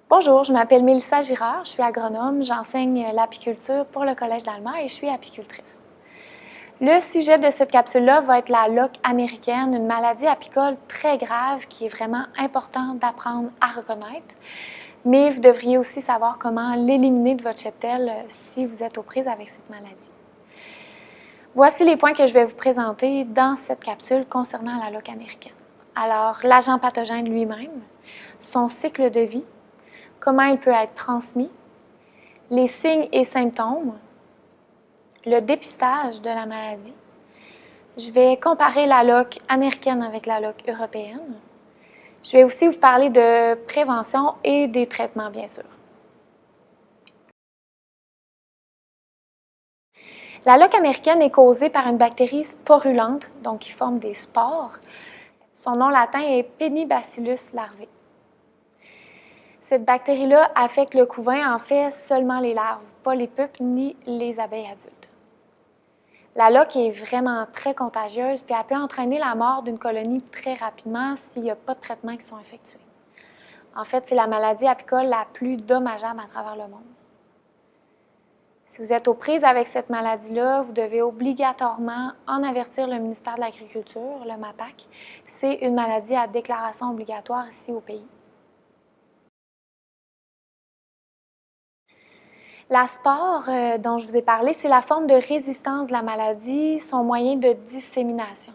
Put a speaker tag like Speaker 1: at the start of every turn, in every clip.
Speaker 1: Bonjour, je m'appelle Mélissa Girard, je suis agronome, j'enseigne l'apiculture pour le Collège d'Alma et je suis apicultrice. Le sujet de cette capsule-là va être la loque américaine, une maladie apicole très grave qui est vraiment importante d'apprendre à reconnaître, mais vous devriez aussi savoir comment l'éliminer de votre cheptel si vous êtes aux prises avec cette maladie. Voici les points que je vais vous présenter dans cette capsule concernant la loque américaine. Alors, l'agent pathogène lui-même, son cycle de vie, comment il peut être transmis, les signes et symptômes, le dépistage de la maladie. Je vais comparer la loque américaine avec la loque européenne. Je vais aussi vous parler de prévention et des traitements, bien sûr. La loque américaine est causée par une bactérie sporulente, donc qui forme des spores. Son nom latin est Penibacillus larvae. Cette bactérie-là affecte le couvain, en fait, seulement les larves, pas les pupes ni les abeilles adultes. La loque est vraiment très contagieuse, puis elle peut entraîner la mort d'une colonie très rapidement s'il n'y a pas de traitements qui sont effectués. En fait, c'est la maladie apicole la plus dommageable à travers le monde. Si vous êtes aux prises avec cette maladie-là, vous devez obligatoirement en avertir le ministère de l'Agriculture, le MAPAC. C'est une maladie à déclaration obligatoire ici au pays. La spore dont je vous ai parlé, c'est la forme de résistance de la maladie, son moyen de dissémination.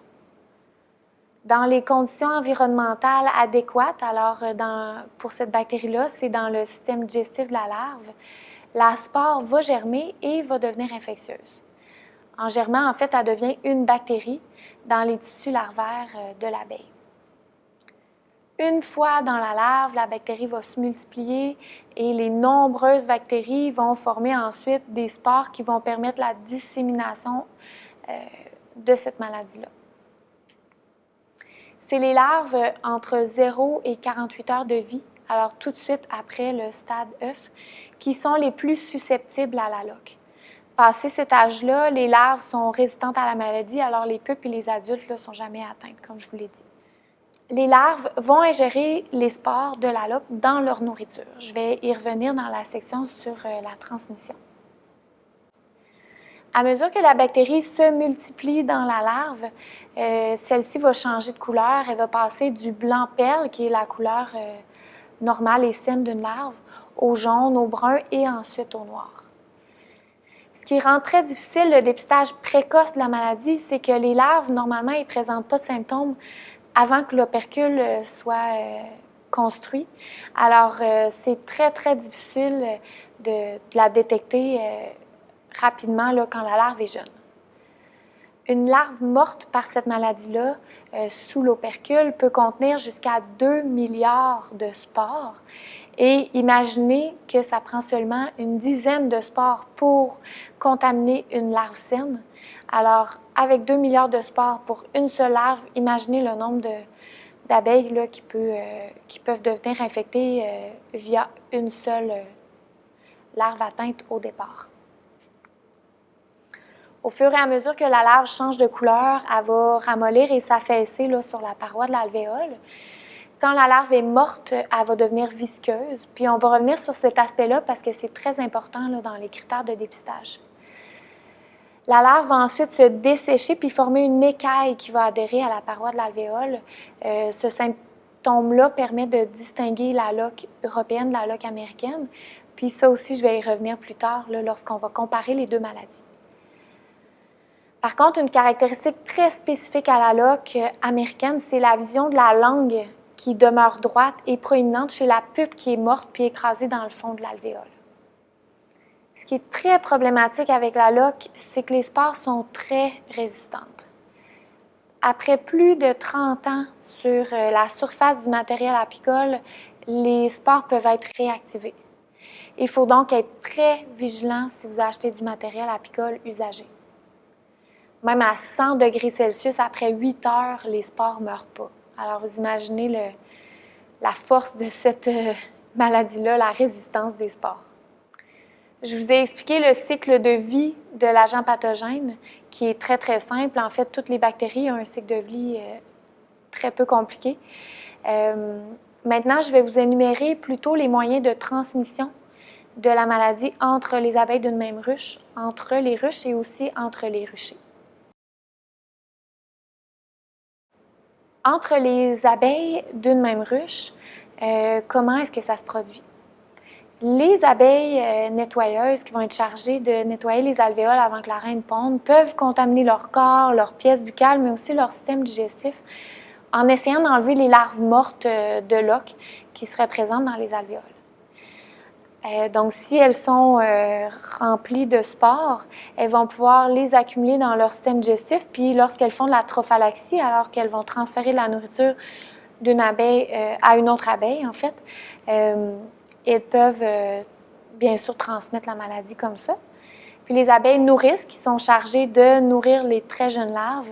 Speaker 1: Dans les conditions environnementales adéquates, alors pour cette bactérie-là, c'est dans le système digestif de la larve, la spore va germer et va devenir infectieuse. En germant, en fait, elle devient une bactérie dans les tissus larvaires de l'abeille. Une fois dans la larve, la bactérie va se multiplier et les nombreuses bactéries vont former ensuite des spores qui vont permettre la dissémination de cette maladie-là. C'est les larves entre 0 et 48 heures de vie, alors tout de suite après le stade œuf, qui sont les plus susceptibles à la loque. Passé cet âge-là, les larves sont résistantes à la maladie, alors les pupes et les adultes ne sont jamais atteintes, comme je vous l'ai dit. Les larves vont ingérer les spores de la loque dans leur nourriture. Je vais y revenir dans la section sur la transmission. À mesure que la bactérie se multiplie dans la larve, celle-ci va changer de couleur. Elle va passer du blanc perle, qui est la couleur normale et saine d'une larve, au jaune, au brun et ensuite au noir. Ce qui rend très difficile le dépistage précoce de la maladie, c'est que les larves, normalement, ils ne présentent pas de symptômes avant que l'opercule soit construit. Alors, c'est très, très difficile de la détecter rapidement là, quand la larve est jeune. Une larve morte par cette maladie-là, sous l'opercule, peut contenir jusqu'à 2 milliards de spores. Et imaginez que ça prend seulement une dizaine de spores pour contaminer une larve saine. Alors, avec 2 milliards de spores pour une seule larve, imaginez le nombre d'abeilles là, qui peuvent devenir infectées via une seule larve atteinte au départ. Au fur et à mesure que la larve change de couleur, elle va ramollir et s'affaisser là, sur la paroi de l'alvéole. Quand la larve est morte, elle va devenir visqueuse. Puis on va revenir sur cet aspect-là parce que c'est très important là, dans les critères de dépistage. La larve va ensuite se dessécher puis former une écaille qui va adhérer à la paroi de l'alvéole. Ce symptôme-là permet de distinguer la loque européenne de la loque américaine. Puis ça aussi, je vais y revenir plus tard là, lorsqu'on va comparer les deux maladies. Par contre, une caractéristique très spécifique à la loque américaine, c'est la vision de la langue qui demeure droite et proéminente chez la pupe qui est morte puis écrasée dans le fond de l'alvéole. Ce qui est très problématique avec la loque, c'est que les spores sont très résistantes. Après plus de 30 ans sur la surface du matériel apicole, les spores peuvent être réactivés. Il faut donc être très vigilant si vous achetez du matériel apicole usagé. Même à 100 degrés Celsius, après 8 heures, les spores ne meurent pas. Alors, vous imaginez la force de cette maladie-là, la résistance des spores. Je vous ai expliqué le cycle de vie de l'agent pathogène, qui est très, très simple. En fait, toutes les bactéries ont un cycle de vie très peu compliqué. Maintenant, je vais vous énumérer plutôt les moyens de transmission de la maladie entre les abeilles d'une même ruche, entre les ruches et aussi entre les ruchers. Entre les abeilles d'une même ruche, comment est-ce que ça se produit? Les abeilles nettoyeuses qui vont être chargées de nettoyer les alvéoles avant que la reine ponde peuvent contaminer leur corps, leurs pièces buccales, mais aussi leur système digestif en essayant d'enlever les larves mortes de loques qui seraient présentes dans les alvéoles. Donc, si elles sont remplies de spores, elles vont pouvoir les accumuler dans leur système digestif, puis lorsqu'elles font de la trophallaxie, alors qu'elles vont transférer de la nourriture d'une abeille à une autre abeille, en fait, elles peuvent bien sûr transmettre la maladie comme ça. Puis les abeilles nourrices, qui sont chargées de nourrir les très jeunes larves,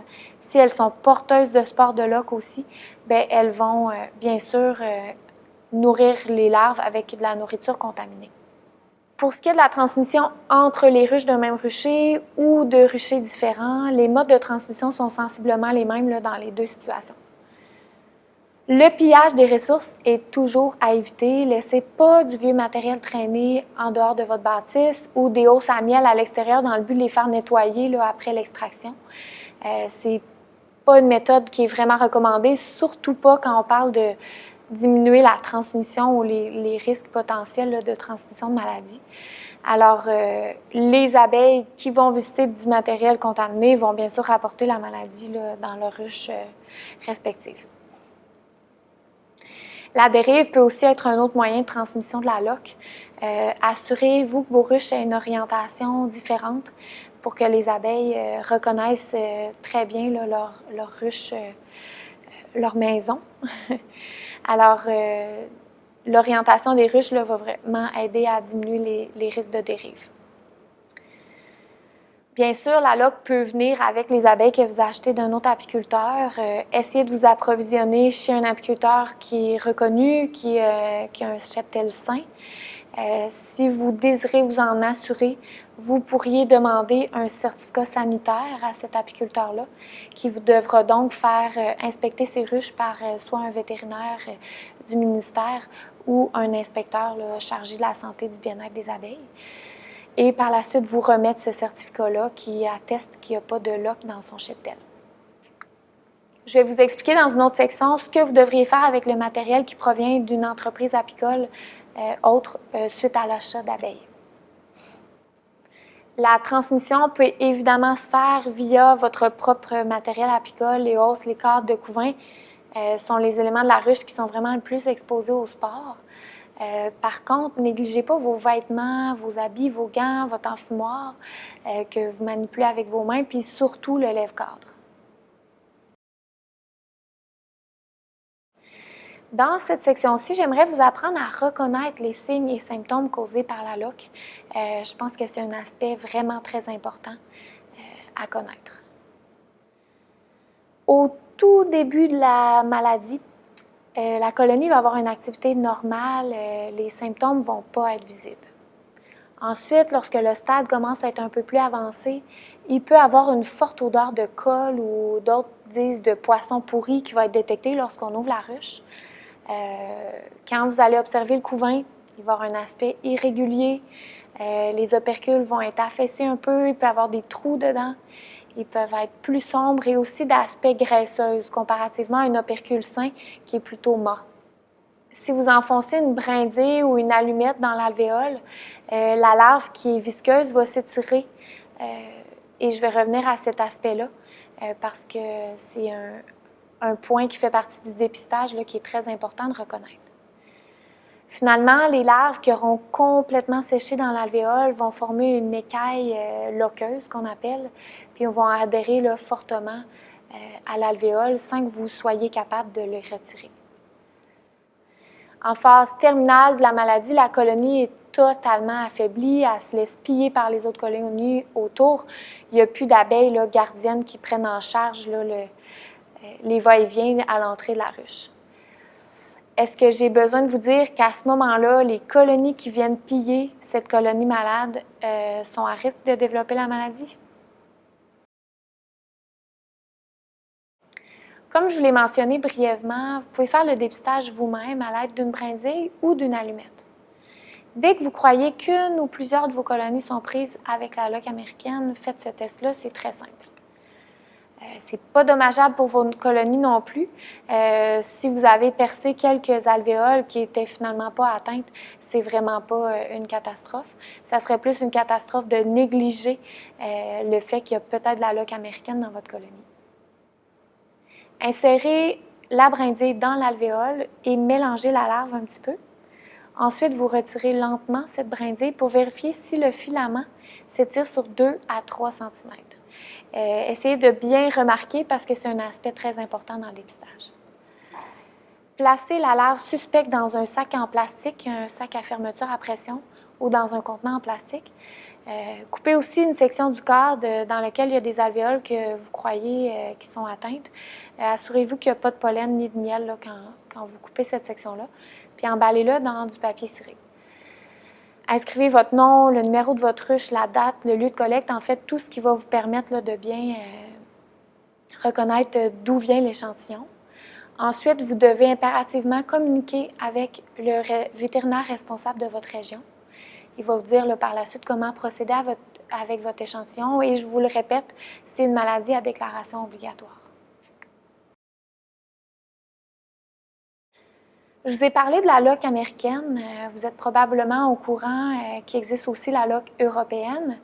Speaker 1: si elles sont porteuses de spores de loques aussi, bien, elles vont bien sûr nourrir les larves avec de la nourriture contaminée. Pour ce qui est de la transmission entre les ruches d'un même rucher ou de ruchers différents, les modes de transmission sont sensiblement les mêmes là, dans les deux situations. Le pillage des ressources est toujours à éviter. Laissez pas du vieux matériel traîner en dehors de votre bâtisse ou des hausses à miel à l'extérieur dans le but de les faire nettoyer là, après l'extraction. C'est pas une méthode qui est vraiment recommandée, surtout pas quand on parle de diminuer la transmission ou les risques potentiels là, de transmission de maladie. Alors, les abeilles qui vont visiter du matériel contaminé vont bien sûr rapporter la maladie là, dans leurs ruches respectives. La dérive peut aussi être un autre moyen de transmission de la loque. Assurez-vous que vos ruches aient une orientation différente pour que les abeilles reconnaissent très bien là, leur ruche, leur maison. Alors, l'orientation des ruches là, va vraiment aider à diminuer les risques de dérive. Bien sûr, la loque peut venir avec les abeilles que vous achetez d'un autre apiculteur. Essayez de vous approvisionner chez un apiculteur qui est reconnu, qui a un cheptel sain. Si vous désirez vous en assurer, vous pourriez demander un certificat sanitaire à cet apiculteur-là, qui vous devra donc faire inspecter ses ruches par soit un vétérinaire du ministère ou un inspecteur là, chargé de la santé et du bien-être des abeilles. Et par la suite, vous remettre ce certificat-là qui atteste qu'il n'y a pas de loque dans son cheptel. Je vais vous expliquer dans une autre section ce que vous devriez faire avec le matériel qui provient d'une entreprise apicole autre suite à l'achat d'abeilles. La transmission peut évidemment se faire via votre propre matériel apicole. Les hausses, les cadres de couvain sont les éléments de la ruche qui sont vraiment le plus exposés aux spores. Par contre, négligez pas vos vêtements, vos habits, vos gants, votre enfumoir que vous manipulez avec vos mains, puis surtout le lève-cadre. Dans cette section-ci, j'aimerais vous apprendre à reconnaître les signes et symptômes causés par la loque. Je pense que c'est un aspect vraiment très important à connaître. Au tout début de la maladie, la colonie va avoir une activité normale, les symptômes ne vont pas être visibles. Ensuite, lorsque le stade commence à être un peu plus avancé, il peut avoir une forte odeur de colle ou d'autres disent de poisson pourri qui va être détectée lorsqu'on ouvre la ruche. Quand vous allez observer le couvain, il va avoir un aspect irrégulier, les opercules vont être affaissés un peu, il peut y avoir des trous dedans. Ils peuvent être plus sombres et aussi d'aspect graisseux comparativement à un opercule sain qui est plutôt mat. Si vous enfoncez une brindille ou une allumette dans l'alvéole, la larve qui est visqueuse va s'étirer et je vais revenir à cet aspect-là parce que c'est un point qui fait partie du dépistage là, qui est très important de reconnaître. Finalement, les larves qui auront complètement séché dans l'alvéole vont former une écaille loqueuse qu'on appelle, puis vont adhérer là, fortement à l'alvéole sans que vous soyez capable de le retirer. En phase terminale de la maladie, la colonie est totalement affaiblie, elle se laisse piller par les autres colonies autour. Il n'y a plus d'abeilles là, gardiennes qui prennent en charge là, les va-et-vient à l'entrée de la ruche. Est-ce que j'ai besoin de vous dire qu'à ce moment-là, les colonies qui viennent piller cette colonie malade sont à risque de développer la maladie? Comme je vous l'ai mentionné brièvement, vous pouvez faire le dépistage vous-même à l'aide d'une brindille ou d'une allumette. Dès que vous croyez qu'une ou plusieurs de vos colonies sont prises avec la loque américaine, faites ce test-là, c'est très simple. C'est pas dommageable pour vos colonies non plus. Si vous avez percé quelques alvéoles qui n'étaient finalement pas atteintes, c'est vraiment pas une catastrophe. Ça serait plus une catastrophe de négliger le fait qu'il y a peut-être de la loque américaine dans votre colonie. Insérez la brindille dans l'alvéole et mélangez la larve un petit peu. Ensuite, vous retirez lentement cette brindille pour vérifier si le filament s'étire sur 2 à 3 cm. Essayez de bien remarquer parce que c'est un aspect très important dans le dépistage. Placez la larve suspecte dans un sac en plastique, un sac à fermeture à pression ou dans un contenant en plastique. Coupez aussi une section du corps dans lequel il y a des alvéoles que vous croyez qui sont atteintes. Assurez-vous qu'il n'y a pas de pollen ni de miel là, quand vous coupez cette section-là. Puis emballez-le dans du papier ciré. Inscrivez votre nom, le numéro de votre ruche, la date, le lieu de collecte, en fait, tout ce qui va vous permettre là, de bien reconnaître d'où vient l'échantillon. Ensuite, vous devez impérativement communiquer avec le vétérinaire responsable de votre région. Il va vous dire là, par la suite comment procéder avec votre échantillon et je vous le répète, c'est une maladie à déclaration obligatoire. Je vous ai parlé de la loque américaine. Vous êtes probablement au courant qu'il existe aussi la loque européenne.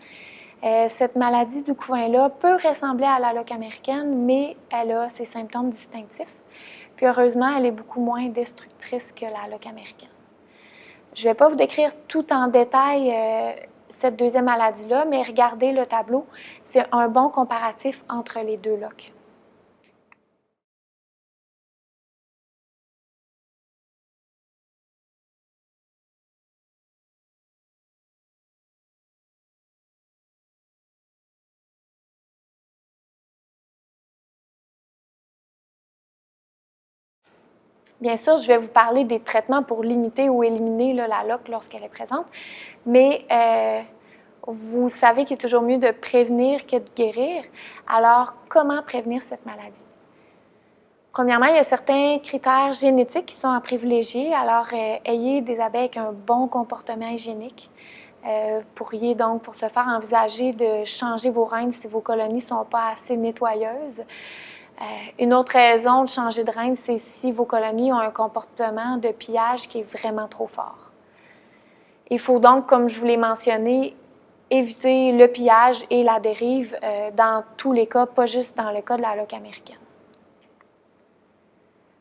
Speaker 1: Cette maladie du couvain-là peut ressembler à la loque américaine, mais elle a ses symptômes distinctifs. Puis heureusement, elle est beaucoup moins destructrice que la loque américaine. Je ne vais pas vous décrire tout en détail cette deuxième maladie-là, mais regardez le tableau. C'est un bon comparatif entre les deux loques. Bien sûr, je vais vous parler des traitements pour limiter ou éliminer là, la loque lorsqu'elle est présente, mais vous savez qu'il est toujours mieux de prévenir que de guérir. Alors, comment prévenir cette maladie? Premièrement, il y a certains critères génétiques qui sont à privilégier. Alors, ayez des abeilles avec un bon comportement hygiénique. Vous pourriez donc, pour ce faire, envisager de changer vos reines si vos colonies ne sont pas assez nettoyeuses. Une autre raison de changer de reine, c'est si vos colonies ont un comportement de pillage qui est vraiment trop fort. Il faut donc, comme je vous l'ai mentionné, éviter le pillage et la dérive dans tous les cas, pas juste dans le cas de la loque américaine.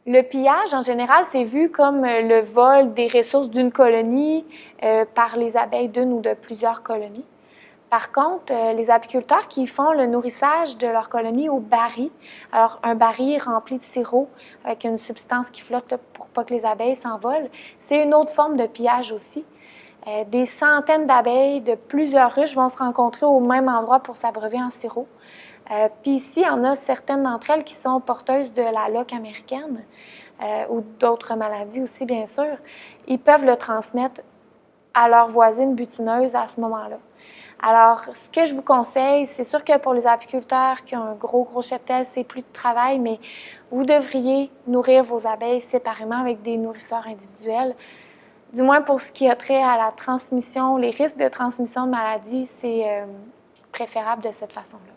Speaker 1: Le pillage, en général, c'est vu comme le vol des ressources d'une colonie par les abeilles d'une ou de plusieurs colonies. Par contre, les apiculteurs qui font le nourrissage de leur colonie au baril, alors un baril rempli de sirop avec une substance qui flotte pour pas que les abeilles s'envolent, c'est une autre forme de pillage aussi. Des centaines d'abeilles de plusieurs ruches vont se rencontrer au même endroit pour s'abreuver en sirop. Puis ici, il y en a certaines d'entre elles qui sont porteuses de la loque américaine ou d'autres maladies aussi, bien sûr. Ils peuvent le transmettre à leurs voisines butineuses à ce moment-là. Alors, ce que je vous conseille, c'est sûr que pour les apiculteurs qui ont un gros cheptel, c'est plus de travail, mais vous devriez nourrir vos abeilles séparément avec des nourrisseurs individuels. Du moins pour ce qui a trait à la transmission, les risques de transmission de maladies, c'est préférable de cette façon-là.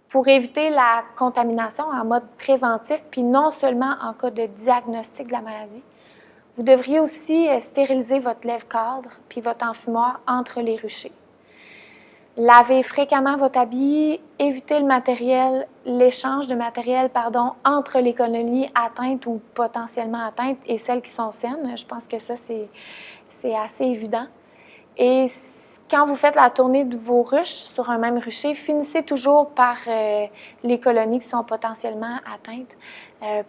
Speaker 1: Pour éviter la contamination en mode préventif, puis non seulement en cas de diagnostic de la maladie, vous devriez aussi stériliser votre lève-cadre puis votre enfumoir entre les ruchers. Lavez fréquemment votre habit, évitez l'échange de matériel entre les colonies atteintes ou potentiellement atteintes et celles qui sont saines. Je pense que ça, c'est assez évident. Et quand vous faites la tournée de vos ruches sur un même rucher, finissez toujours par les colonies qui sont potentiellement atteintes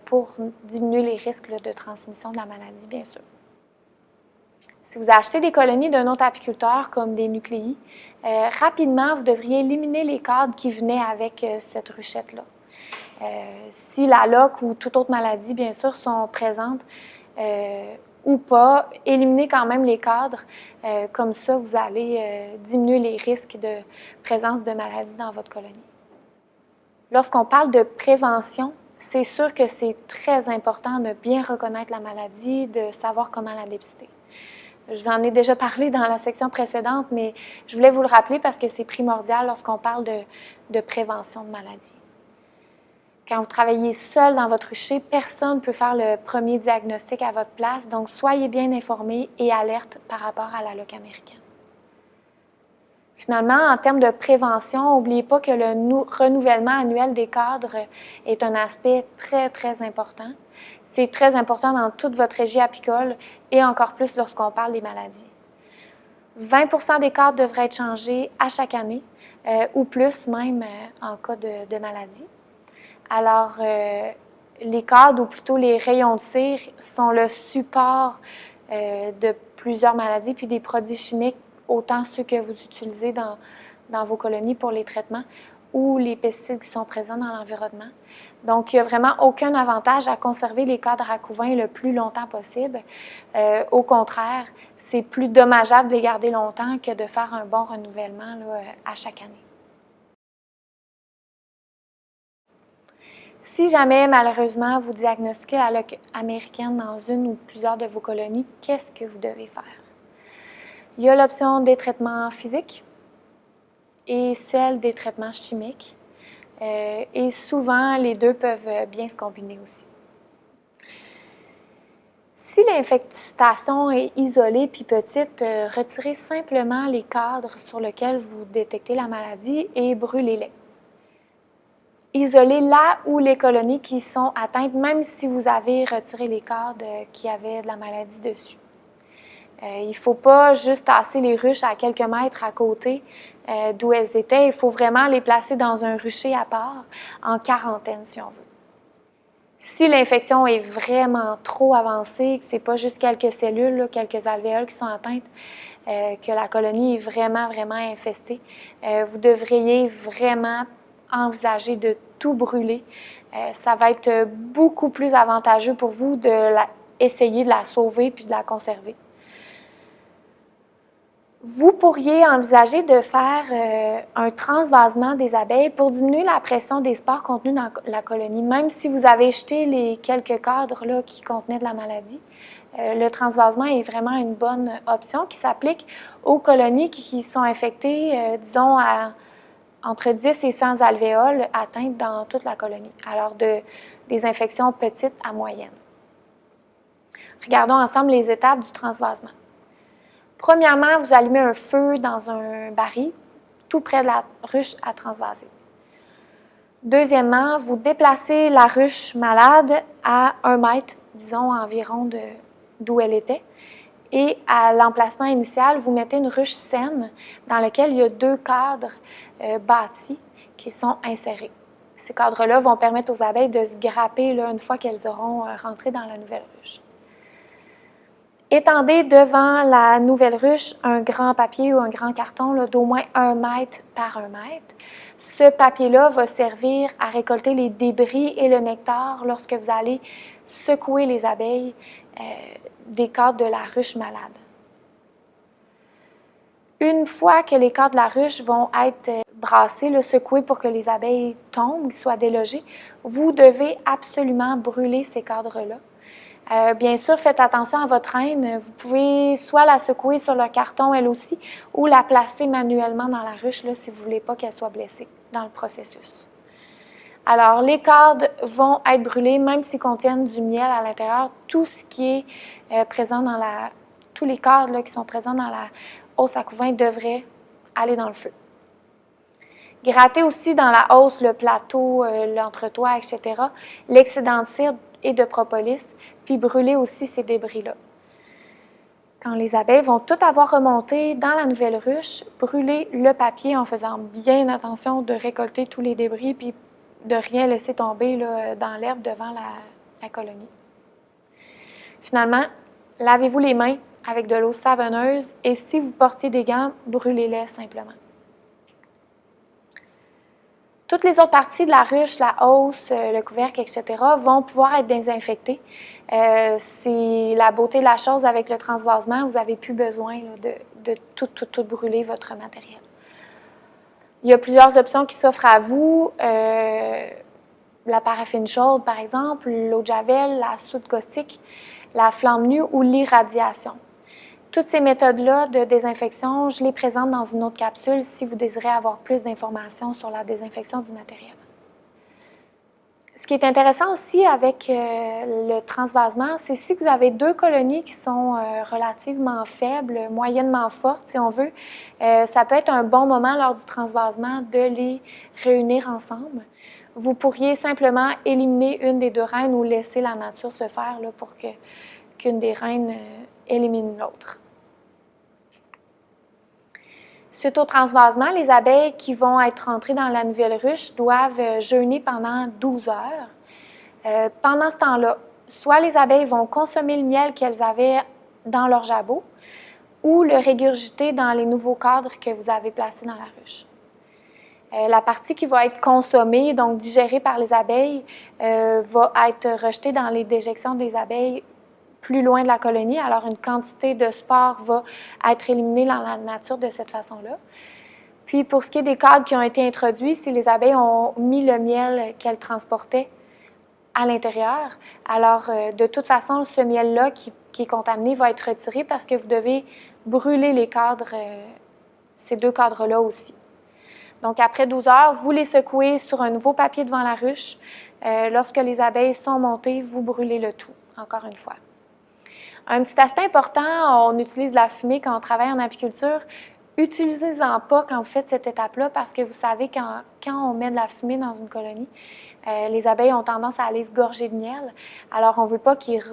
Speaker 1: pour diminuer les risques là, de transmission de la maladie, bien sûr. Si vous achetez des colonies d'un autre apiculteur, comme des nucléis, rapidement, vous devriez éliminer les cadres qui venaient avec cette ruchette-là. Si la loque ou toute autre maladie, bien sûr, sont présentes ou pas, éliminez quand même les cadres. Comme ça, vous allez diminuer les risques de présence de maladies dans votre colonie. Lorsqu'on parle de prévention c'est sûr que c'est très important de bien reconnaître la maladie, de savoir comment la dépister. Je vous en ai déjà parlé dans la section précédente, mais je voulais vous le rappeler parce que c'est primordial lorsqu'on parle de prévention de maladie. Quand vous travaillez seul dans votre rucher, personne ne peut faire le premier diagnostic à votre place, donc soyez bien informés et alerte par rapport à la loque américaine. Finalement, en termes de prévention, n'oubliez pas que le renouvellement annuel des cadres est un aspect très, très important. C'est très important dans toute votre régie apicole et encore plus lorsqu'on parle des maladies. 20% des cadres devraient être changés à chaque année ou plus même en cas de maladie. Alors, les cadres ou plutôt les rayons de cire sont le support de plusieurs maladies puis des produits chimiques, autant ceux que vous utilisez dans vos colonies pour les traitements ou les pesticides qui sont présents dans l'environnement. Donc, il n'y a vraiment aucun avantage à conserver les cadres à couvain le plus longtemps possible. Au contraire, c'est plus dommageable de les garder longtemps que de faire un bon renouvellement là, à chaque année. Si jamais, malheureusement, vous diagnostiquez la loque américaine dans une ou plusieurs de vos colonies, qu'est-ce que vous devez faire? Il y a l'option des traitements physiques et celle des traitements chimiques. Et souvent, les deux peuvent bien se combiner aussi. Si l'infestation est isolée puis petite, retirez simplement les cadres sur lesquels vous détectez la maladie et brûlez-les. Isolez là où les colonies qui sont atteintes, même si vous avez retiré les cadres qui avaient de la maladie dessus. Il ne faut pas juste tasser les ruches à quelques mètres à côté d'où elles étaient. Il faut vraiment les placer dans un rucher à part, en quarantaine si on veut. Si l'infection est vraiment trop avancée, que ce n'est pas juste quelques cellules, là, quelques alvéoles qui sont atteintes, que la colonie est vraiment, vraiment infestée, vous devriez vraiment envisager de tout brûler. Ça va être beaucoup plus avantageux pour vous d'essayer de la sauver puis de la conserver. Vous pourriez envisager de faire un transvasement des abeilles pour diminuer la pression des spores contenus dans la colonie. Même si vous avez jeté les quelques cadres là, qui contenaient de la maladie, le transvasement est vraiment une bonne option qui s'applique aux colonies qui sont infectées, disons, entre 10 et 100 alvéoles atteintes dans toute la colonie, alors des infections petites à moyennes. Regardons ensemble les étapes du transvasement. Premièrement, vous allumez un feu dans un baril, tout près de la ruche à transvaser. Deuxièmement, vous déplacez la ruche malade à 1 mètre, disons environ d'où elle était. Et à l'emplacement initial, vous mettez une ruche saine dans laquelle il y a 2 cadres bâtis qui sont insérés. Ces cadres-là vont permettre aux abeilles de se grapper là, une fois qu'elles auront rentré dans la nouvelle ruche. Étendez devant la nouvelle ruche un grand papier ou un grand carton d'au moins 1 mètre par 1 mètre. Ce papier-là va servir à récolter les débris et le nectar lorsque vous allez secouer les abeilles des cadres de la ruche malade. Une fois que les cadres de la ruche vont être brassés, secoués pour que les abeilles tombent, soient délogées, vous devez absolument brûler ces cadres-là. Bien sûr, faites attention à votre reine. Vous pouvez soit la secouer sur le carton elle aussi ou la placer manuellement dans la ruche là, si vous ne voulez pas qu'elle soit blessée dans le processus. Alors, les cadres vont être brûlés même s'ils contiennent du miel à l'intérieur. Tout ce qui est présent dans tous les cadres là, qui sont présents dans la hausse à couvain devraient aller dans le feu. Grattez aussi dans la hausse, le plateau, l'entretoit, etc., l'excédent de cire et de propolis, puis brûler aussi ces débris-là. Quand les abeilles vont tout avoir remonté dans la nouvelle ruche, brûlez le papier en faisant bien attention de récolter tous les débris puis de rien laisser tomber là, dans l'herbe devant la colonie. Finalement, lavez-vous les mains avec de l'eau savonneuse et si vous portiez des gants, brûlez-les simplement. Toutes les autres parties de la ruche, la hausse, le couvercle, etc., vont pouvoir être désinfectées. C'est la beauté de la chose avec le transvasement. Vous n'avez plus besoin là, de tout brûler votre matériel. Il y a plusieurs options qui s'offrent à vous. la paraffine chaude, par exemple, l'eau de javel, la soude caustique, la flamme nue ou l'irradiation. Toutes ces méthodes-là de désinfection, je les présente dans une autre capsule si vous désirez avoir plus d'informations sur la désinfection du matériel. Ce qui est intéressant aussi avec le transvasement, c'est si vous avez 2 colonies qui sont relativement faibles, moyennement fortes, si on veut, ça peut être un bon moment lors du transvasement de les réunir ensemble. Vous pourriez simplement éliminer une des 2 reines ou laisser la nature se faire là, pour qu'une des reines élimine l'autre. Suite au transvasement, les abeilles qui vont être rentrées dans la nouvelle ruche doivent jeûner pendant 12 heures. Pendant ce temps-là, soit les abeilles vont consommer le miel qu'elles avaient dans leur jabot ou le régurgiter dans les nouveaux cadres que vous avez placés dans la ruche. La partie qui va être consommée, donc digérée par les abeilles, va être rejetée dans les déjections des abeilles plus loin de la colonie, alors une quantité de spores va être éliminée dans la nature de cette façon-là. Puis pour ce qui est des cadres qui ont été introduits, si les abeilles ont mis le miel qu'elles transportaient à l'intérieur, alors de toute façon, ce miel-là qui est contaminé va être retiré parce que vous devez brûler les cadres, ces 2 cadres-là aussi. Donc après 12 heures, vous les secouez sur un nouveau papier devant la ruche. Lorsque les abeilles sont montées, vous brûlez le tout, encore une fois. Un petit aspect important, on utilise de la fumée quand on travaille en apiculture. Utilisez-en pas quand vous faites cette étape-là parce que vous savez quand on met de la fumée dans une colonie, les abeilles ont tendance à aller se gorger de miel. Alors, on ne veut pas qu'ils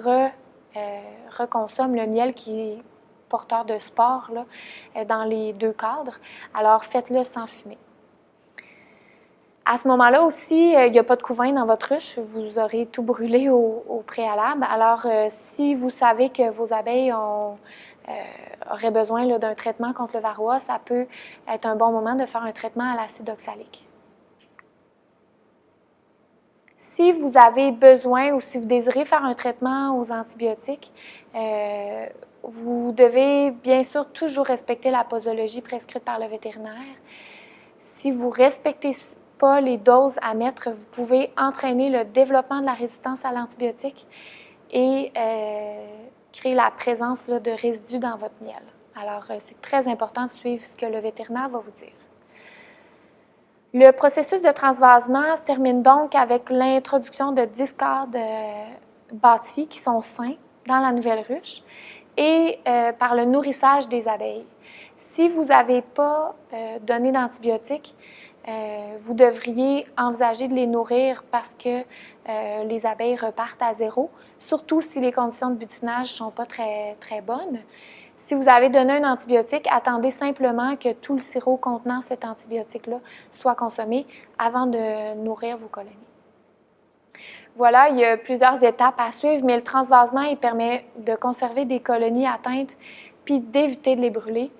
Speaker 1: reconsomment le miel qui est porteur de spores là, dans les 2 cadres. Alors, faites-le sans fumer. À ce moment-là aussi, il n'y a pas de couvain dans votre ruche, vous aurez tout brûlé au préalable. Alors, si vous savez que vos abeilles auraient besoin là, d'un traitement contre le varroa, ça peut être un bon moment de faire un traitement à l'acide oxalique. Si vous avez besoin ou si vous désirez faire un traitement aux antibiotiques, vous devez bien sûr toujours respecter la posologie prescrite par le vétérinaire. Si vous respectez pas les doses à mettre, vous pouvez entraîner le développement de la résistance à l'antibiotique et créer la présence là, de résidus dans votre miel. Alors, c'est très important de suivre ce que le vétérinaire va vous dire. Le processus de transvasement se termine donc avec l'introduction de 10 cadres bâtis qui sont sains dans la nouvelle ruche et par le nourrissage des abeilles. Si vous n'avez pas donné d'antibiotiques, vous devriez envisager de les nourrir parce que les abeilles repartent à zéro, surtout si les conditions de butinage ne sont pas très, très bonnes. Si vous avez donné un antibiotique, attendez simplement que tout le sirop contenant cet antibiotique-là soit consommé avant de nourrir vos colonies. Voilà, il y a plusieurs étapes à suivre, mais le transvasement, il permet de conserver des colonies atteintes puis d'éviter de les brûler.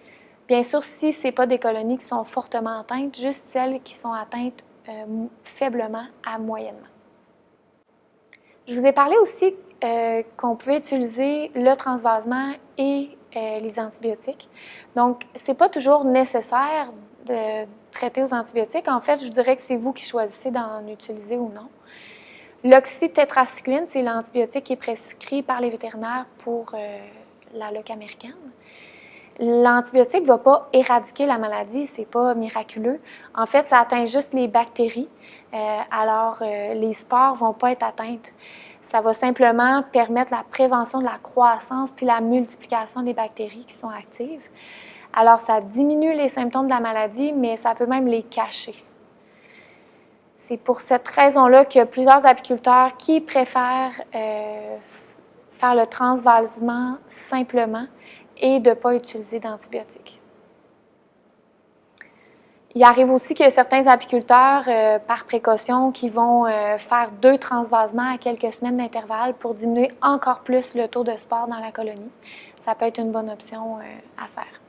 Speaker 1: Bien sûr, si ce n'est pas des colonies qui sont fortement atteintes, juste celles qui sont atteintes faiblement à moyennement. Je vous ai parlé aussi qu'on pouvait utiliser le transvasement et les antibiotiques. Donc, ce n'est pas toujours nécessaire de traiter aux antibiotiques. En fait, je dirais que c'est vous qui choisissez d'en utiliser ou non. L'oxytétracycline, c'est l'antibiotique qui est prescrit par les vétérinaires pour la loque américaine. L'antibiotique ne va pas éradiquer la maladie, ce n'est pas miraculeux. En fait, ça atteint juste les bactéries, alors les spores ne vont pas être atteintes. Ça va simplement permettre la prévention de la croissance puis la multiplication des bactéries qui sont actives. Alors, ça diminue les symptômes de la maladie, mais ça peut même les cacher. C'est pour cette raison-là qu'il y a plusieurs apiculteurs qui préfèrent faire le transvasement simplement et de ne pas utiliser d'antibiotiques. Il arrive aussi qu'il y a certains apiculteurs, par précaution, qui vont faire 2 transvasements à quelques semaines d'intervalle pour diminuer encore plus le taux de spores dans la colonie. Ça peut être une bonne option à faire.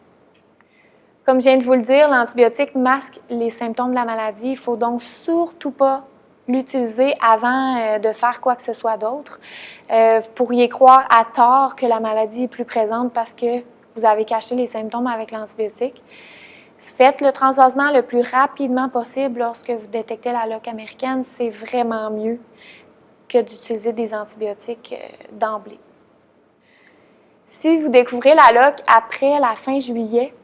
Speaker 1: Comme je viens de vous le dire, l'antibiotique masque les symptômes de la maladie. Il ne faut donc surtout pas l'utiliser avant de faire quoi que ce soit d'autre. Vous pourriez croire à tort que la maladie est plus présente parce que vous avez caché les symptômes avec l'antibiotique. Faites le transvasement le plus rapidement possible lorsque vous détectez la loque américaine. C'est vraiment mieux que d'utiliser des antibiotiques d'emblée. Si vous découvrez la loque après la fin juillet,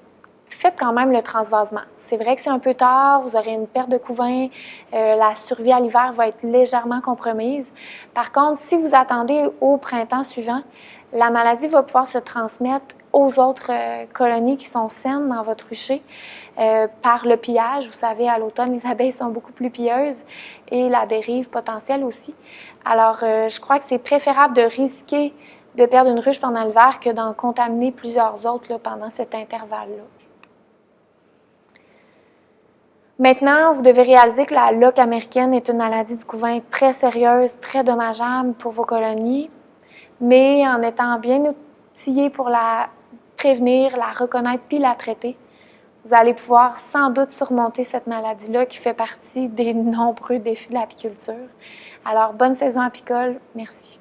Speaker 1: faites quand même le transvasement. C'est vrai que c'est un peu tard, vous aurez une perte de couvain, la survie à l'hiver va être légèrement compromise. Par contre, si vous attendez au printemps suivant, la maladie va pouvoir se transmettre aux autres colonies qui sont saines dans votre rucher par le pillage. Vous savez, à l'automne, les abeilles sont beaucoup plus pilleuses et la dérive potentielle aussi. Alors, je crois que c'est préférable de risquer de perdre une ruche pendant l'hiver que d'en contaminer plusieurs autres là, pendant cet intervalle-là. Maintenant, vous devez réaliser que la loque américaine est une maladie du couvain très sérieuse, très dommageable pour vos colonies, mais en étant bien outillé pour la prévenir, la reconnaître puis la traiter, vous allez pouvoir sans doute surmonter cette maladie-là qui fait partie des nombreux défis de l'apiculture. Alors, bonne saison apicole. Merci.